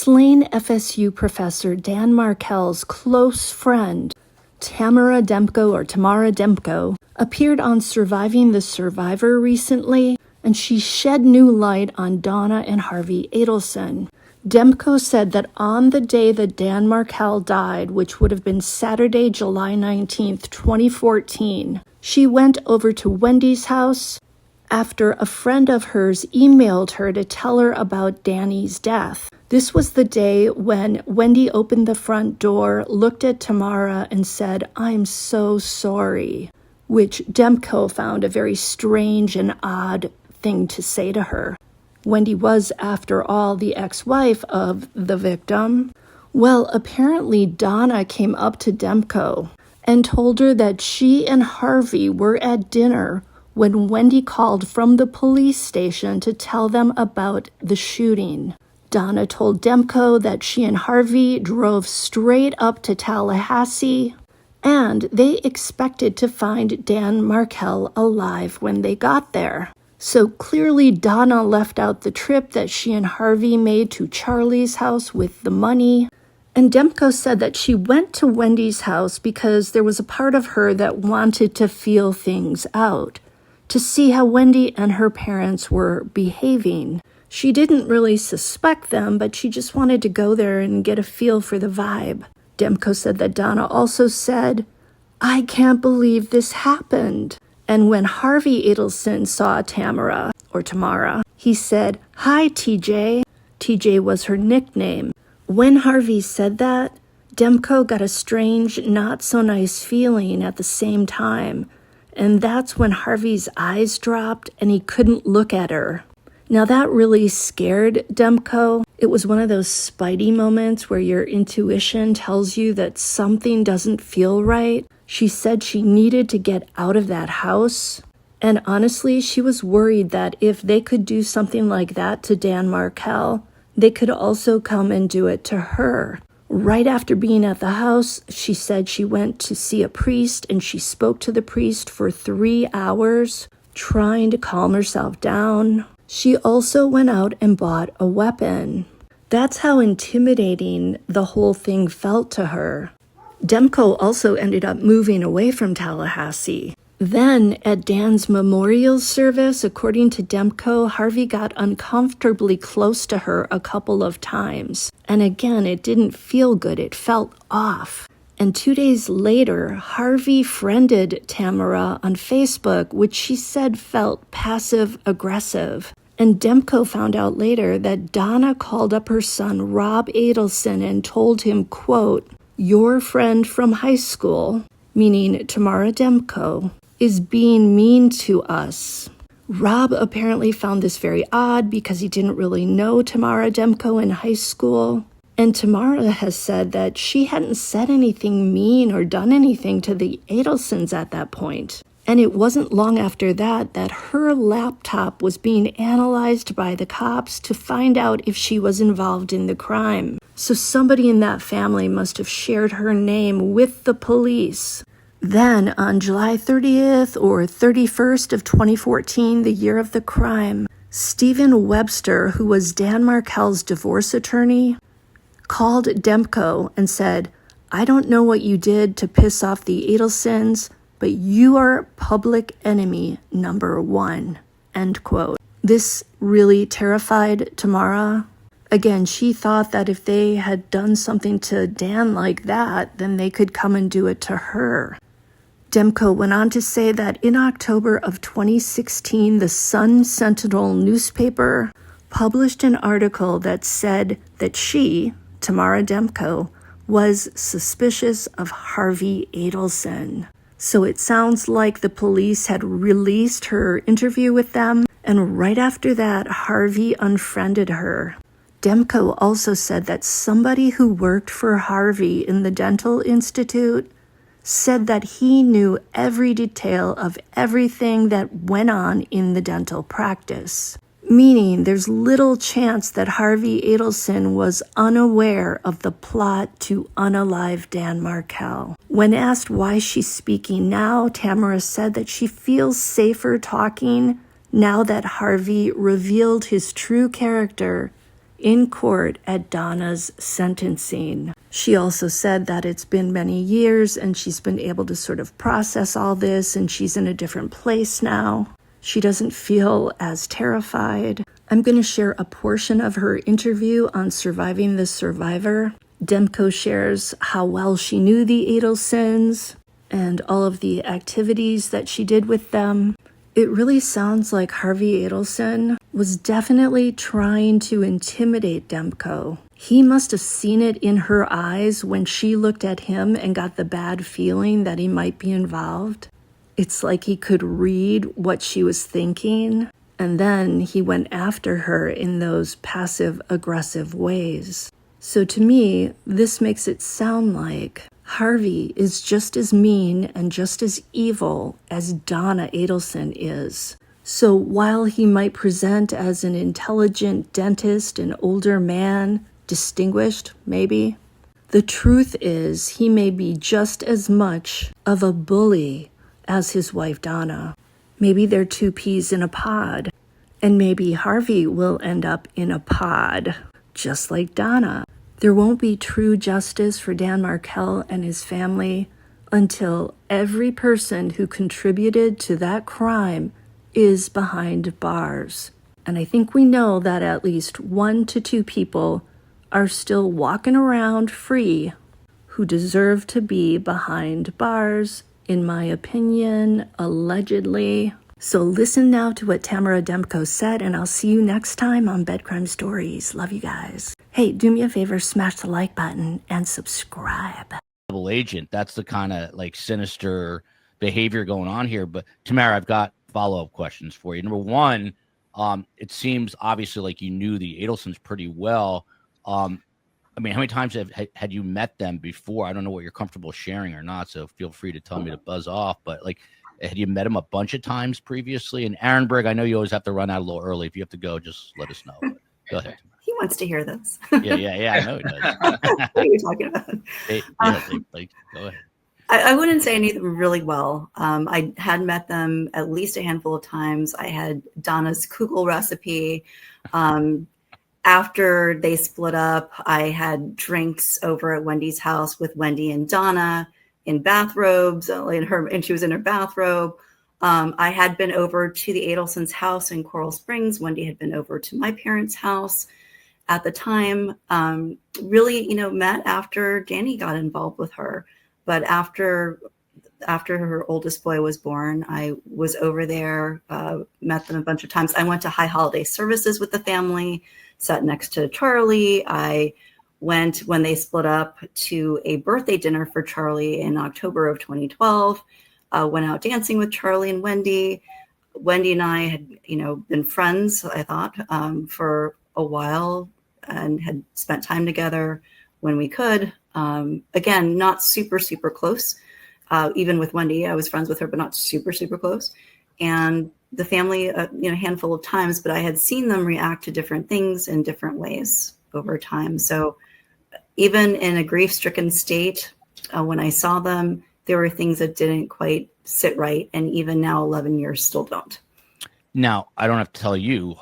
slain FSU professor Dan Markel's close friend, Tamara Demko, appeared on Surviving the Survivor recently, and she shed new light on Donna and Harvey Adelson. Demko said that on the day that Dan Markel died, which would have been Saturday, July 19th, 2014, she went over to Wendy's house after a friend of hers emailed her to tell her about Danny's death. This was the day when Wendy opened the front door, looked at Tamara, and said, "I'm so sorry," which Demko found a very strange and odd thing to say to her. Wendy was, after all, the ex-wife of the victim. Well, apparently Donna came up to Demko and told her that she and Harvey were at dinner when Wendy called from the police station to tell them about the shooting. Donna told Demko that she and Harvey drove straight up to Tallahassee, and they expected to find Dan Markel alive when they got there. So clearly Donna left out the trip that she and Harvey made to Charlie's house with the money. And Demko said that she went to Wendy's house because there was a part of her that wanted to feel things out, to see how Wendy and her parents were behaving. She didn't really suspect them, but she just wanted to go there and get a feel for the vibe. Demko said that Donna also said, "I can't believe this happened." And when Harvey Adelson saw Tamara, he said, "Hi, TJ." TJ was her nickname. When Harvey said that, Demko got a strange, not-so-nice feeling at the same time. And that's when Harvey's eyes dropped and he couldn't look at her. Now that really scared Demko. It was one of those spidey moments where your intuition tells you that something doesn't feel right. She said she needed to get out of that house. And honestly, she was worried that if they could do something like that to Dan Markel, they could also come and do it to her. Right after being at the house, she said she went to see a priest and she spoke to the priest for 3 hours, trying to calm herself down. She also went out and bought a weapon. That's how intimidating the whole thing felt to her. Demko also ended up moving away from Tallahassee. Then, at Dan's memorial service, according to Demko, Harvey got uncomfortably close to her a couple of times. And again, it didn't feel good. It felt off. And 2 days later, Harvey friended Tamara on Facebook, which she said felt passive-aggressive. And Demko found out later that Donna called up her son, Rob Adelson, and told him, quote, "Your friend from high school," meaning Tamara Demko, "is being mean to us." Rob apparently found this very odd because he didn't really know Tamara Demko in high school. And Tamara has said that she hadn't said anything mean or done anything to the Adelsons at that point. And it wasn't long after that that her laptop was being analyzed by the cops to find out if she was involved in the crime. So somebody in that family must have shared her name with the police. Then, on July 30th or 31st of 2014, the year of the crime, Stephen Webster, who was Dan Markel's divorce attorney, called Demko and said, "I don't know what you did to piss off the Adelsons, but you are public enemy number 1, end quote. This really terrified Tamara. Again, she thought that if they had done something to Dan like that, then they could come and do it to her. Demko went on to say that in October of 2016, the Sun Sentinel newspaper published an article that said that she, Tamara Demko, was suspicious of Harvey Adelson. So it sounds like the police had released her interview with them, and right after that, Harvey unfriended her. Demko also said that somebody who worked for Harvey in the dental institute said that he knew every detail of everything that went on in the dental practice. Meaning there's little chance that Harvey Adelson was unaware of the plot to unalive Dan Markel. When asked why she's speaking now, Tamara said that she feels safer talking now that Harvey revealed his true character in court at Donna's sentencing. She also said that it's been many years and she's been able to sort of process all this and she's in a different place now. She doesn't feel as terrified. I'm going to share a portion of her interview on Surviving the Survivor. Demko shares how well she knew the Adelsons and all of the activities that she did with them. It really sounds like Harvey Adelson was definitely trying to intimidate Demko. He must have seen it in her eyes when she looked at him and got the bad feeling that he might be involved. It's like he could read what she was thinking, and then he went after her in those passive-aggressive ways. So to me, this makes it sound like Harvey is just as mean and just as evil as Donna Adelson is. So while he might present as an intelligent dentist, an older man, distinguished maybe, the truth is he may be just as much of a bully as his wife Donna. Maybe they're two peas in a pod, and maybe Harvey will end up in a pod, just like Donna. There won't be true justice for Dan Markel and his family until every person who contributed to that crime is behind bars. And I think we know that at least 1 to 2 people are still walking around free who deserve to be behind bars, in my opinion, allegedly. So listen now to what Tamara Demko said, and I'll see you next time on Bed Crime Stories. Love you guys. Hey, do me a favor, smash the like button and subscribe. Double agent, that's the kind of like sinister behavior going on here. But Tamara, I've got follow-up questions for you. Number one, it seems obviously like you knew the Adelsons pretty well. I mean, how many times had you met them before? I don't know what you're comfortable sharing or not, so feel free to tell me to buzz off. But like, had you met them a bunch of times previously? And Aaronberg, I know you always have to run out a little early. If you have to go, just let us know. But go ahead. He wants to hear this. Yeah, I know he does. What are you talking about? Go ahead. I wouldn't say I knew them really well. I had met them at least a handful of times. I had Donna's kugel recipe. After they split up, I had drinks over at Wendy's house with Wendy and Donna in bathrobes, and she was in her bathrobe. I had been over to the Adelsons' house in Coral Springs. Wendy had been over to my parents' house at the time. Really, met after Danny got involved with her. But after her oldest boy was born, I was over there, met them a bunch of times. I went to high holiday services with the family, sat next to Charlie. I went, when they split up, to a birthday dinner for Charlie in October of 2012. Went out dancing with Charlie and Wendy. Wendy and I had, been friends, I thought, for a while, and had spent time together when we could. Again, not super, super close. Even with Wendy, I was friends with her, but not super, super close. And the family, a handful of times, but I had seen them react to different things in different ways over time. So even in a grief-stricken state, when I saw them, there were things that didn't quite sit right. And even now, 11 years, still don't. Now, I don't have to tell you,